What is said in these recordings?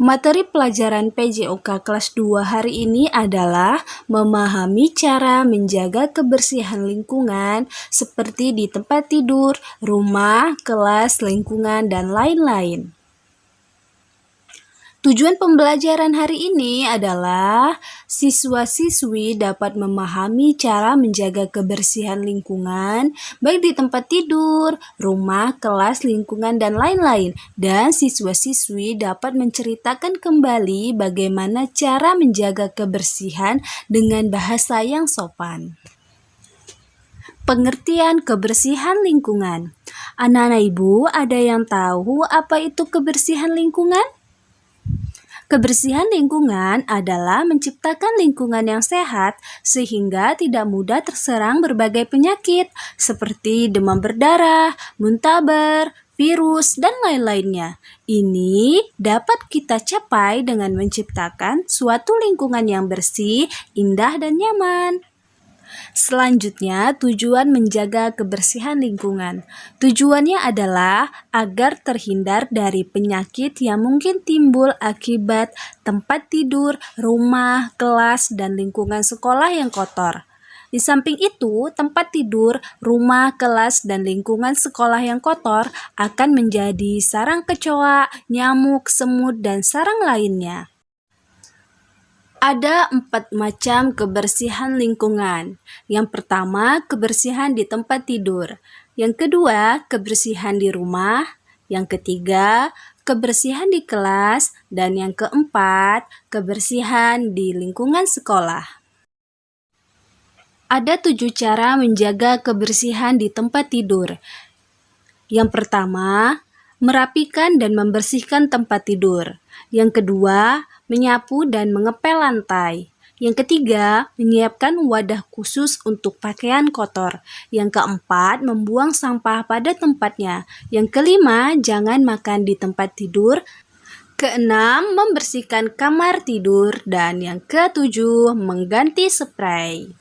Materi pelajaran PJOK kelas 2 hari ini adalah memahami cara menjaga kebersihan lingkungan seperti di tempat tidur, rumah, kelas, lingkungan, dan lain-lain. Tujuan pembelajaran hari ini adalah siswa-siswi dapat memahami cara menjaga kebersihan lingkungan, baik di tempat tidur, rumah, kelas, lingkungan, dan lain-lain. Dan siswa-siswi dapat menceritakan kembali bagaimana cara menjaga kebersihan dengan bahasa yang sopan. Pengertian kebersihan lingkungan. Anak-anak ibu, ada yang tahu apa itu kebersihan lingkungan? Kebersihan lingkungan adalah menciptakan lingkungan yang sehat sehingga tidak mudah terserang berbagai penyakit seperti demam berdarah, muntaber, virus, dan lain-lainnya. Ini dapat kita capai dengan menciptakan suatu lingkungan yang bersih, indah, dan nyaman. Selanjutnya, tujuan menjaga kebersihan lingkungan. Tujuannya adalah agar terhindar dari penyakit yang mungkin timbul akibat tempat tidur, rumah, kelas, dan lingkungan sekolah yang kotor. Di samping itu, tempat tidur, rumah, kelas, dan lingkungan sekolah yang kotor akan menjadi sarang kecoa, nyamuk, semut, dan sarang lainnya. Ada 4 macam kebersihan lingkungan. Yang pertama, kebersihan di tempat tidur. Yang kedua, kebersihan di rumah. Yang ketiga, kebersihan di kelas. Dan yang keempat, kebersihan di lingkungan sekolah. Ada 7 cara menjaga kebersihan di tempat tidur. Yang pertama, merapikan dan membersihkan tempat tidur. Yang kedua, menyapu dan mengepel lantai. Yang ketiga, menyiapkan wadah khusus untuk pakaian kotor. Yang keempat, membuang sampah pada tempatnya. Yang kelima, jangan makan di tempat tidur. Keenam, membersihkan kamar tidur. Dan yang ketujuh, mengganti spray.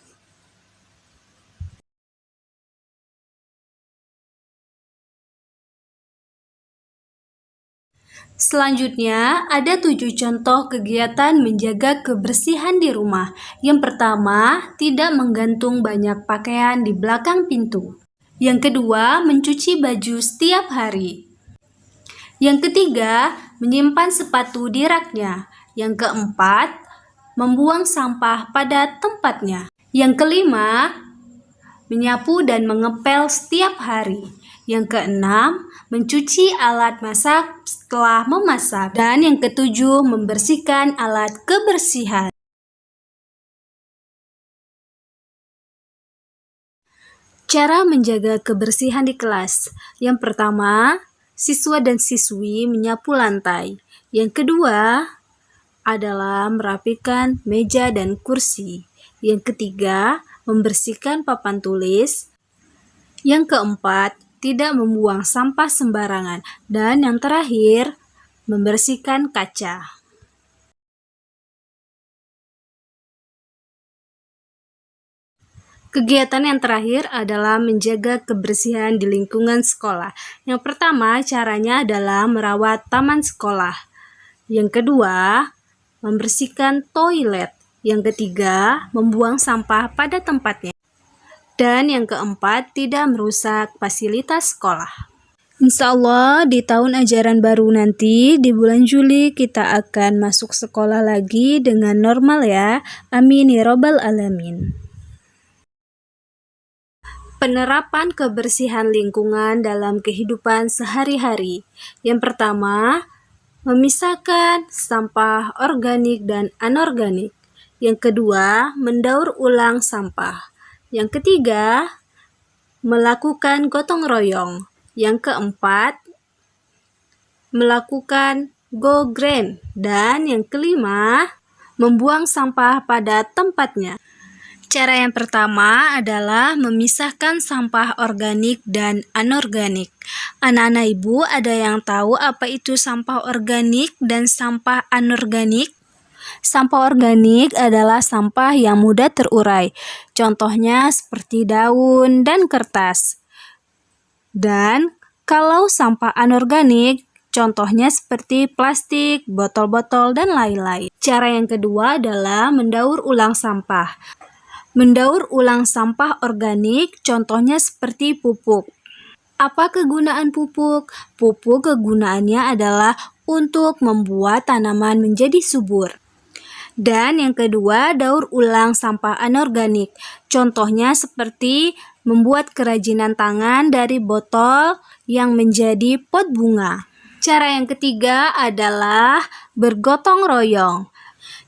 Selanjutnya, ada 7 contoh kegiatan menjaga kebersihan di rumah. Yang pertama, tidak menggantung banyak pakaian di belakang pintu. Yang kedua, mencuci baju setiap hari. Yang ketiga, menyimpan sepatu di raknya. Yang keempat, membuang sampah pada tempatnya. Yang kelima, menyapu dan mengepel setiap hari. Yang keenam, mencuci alat masak setelah memasak. Dan yang ketujuh, membersihkan alat kebersihan. Cara menjaga kebersihan di kelas. Yang pertama, siswa dan siswi menyapu lantai. Yang kedua adalah merapikan meja dan kursi. Yang ketiga, membersihkan papan tulis. Yang keempat, tidak membuang sampah sembarangan. Dan yang terakhir, membersihkan kaca. Kegiatan yang terakhir adalah menjaga kebersihan di lingkungan sekolah. Yang pertama, caranya adalah merawat taman sekolah. Yang kedua, membersihkan toilet. Yang ketiga, membuang sampah pada tempatnya. Dan yang keempat, tidak merusak fasilitas sekolah. Insya Allah di tahun ajaran baru nanti, di bulan Juli kita akan masuk sekolah lagi dengan normal ya. Amin ya robbal alamin. Penerapan kebersihan lingkungan dalam kehidupan sehari-hari. Yang pertama, memisahkan sampah organik dan anorganik. Yang kedua, mendaur ulang sampah. Yang ketiga, melakukan gotong royong. Yang keempat, melakukan go green. Dan yang kelima, membuang sampah pada tempatnya. Cara yang pertama adalah memisahkan sampah organik dan anorganik. Anak-anak ibu, ada yang tahu apa itu sampah organik dan sampah anorganik? Sampah organik adalah sampah yang mudah terurai. Contohnya seperti daun dan kertas. Dan kalau sampah anorganik Contohnya seperti plastik, botol-botol, dan lain-lain. Cara yang kedua adalah mendaur ulang sampah. Mendaur ulang sampah organik, contohnya seperti pupuk. Apa kegunaan pupuk? Pupuk kegunaannya adalah untuk membuat tanaman menjadi subur. Dan yang kedua, daur ulang sampah anorganik. Contohnya seperti membuat kerajinan tangan dari botol yang menjadi pot bunga. Cara yang ketiga adalah bergotong royong,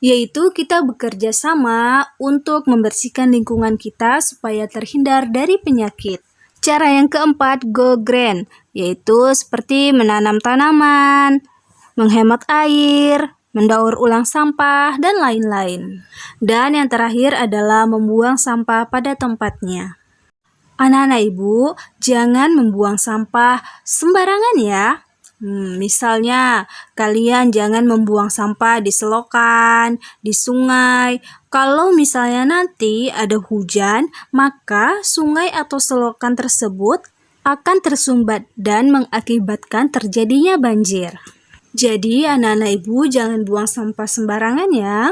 yaitu kita bekerja sama untuk membersihkan lingkungan kita supaya terhindar dari penyakit. Cara yang keempat, go green, yaitu seperti menanam tanaman, menghemat air, mendaur ulang sampah, dan lain-lain. Dan yang terakhir adalah membuang sampah pada tempatnya. Anak-anak ibu, jangan membuang sampah sembarangan ya. Misalnya, kalian jangan membuang sampah di selokan, di sungai. Kalau misalnya nanti ada hujan, maka sungai atau selokan tersebut akan tersumbat dan mengakibatkan terjadinya banjir. Jadi, anak-anak ibu jangan buang sampah sembarangan ya.